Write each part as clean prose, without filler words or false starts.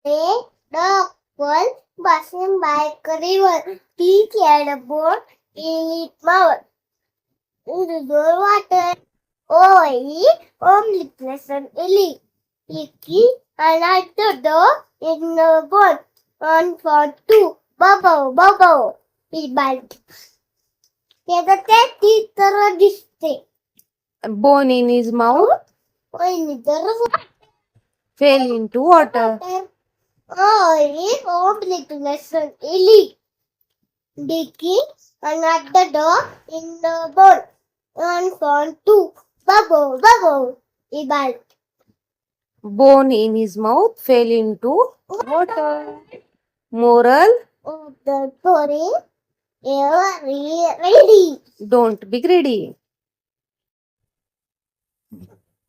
A dog was passing by a river. He had a boat in its mouth. In the water. Oh, only pleasant Ellie. He unlocked the door in the boat. One for two. Bubble, bubble. He barked. Kedate titara diste. Bone in his mouth, Oy, nidara fell into water. only pleasant Ellie. Dicky unlocked the door in the boat. One for two. Bubble, bubble. He barked. Bone in his mouth, fell into water. Moral: of the story ready. don't be greedy.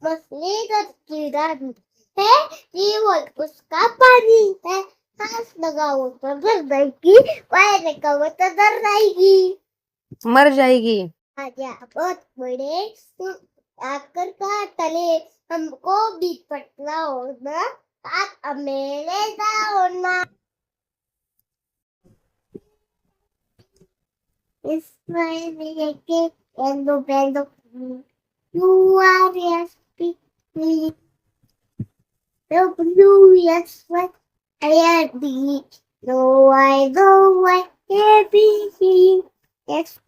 मछली का कीड़ा है जीवन उसका पानी है हाथ लगाओ तो डर जाएगी पैर लगाओ तो डर जाएगी मर जाएगी. आजा बहुत बड़े आकर का तले हमको भी पटना होना आप मेरे होना इसमें के बेंदो you are yes, me. The blue yes, what I am the no, I know I everything. Yes.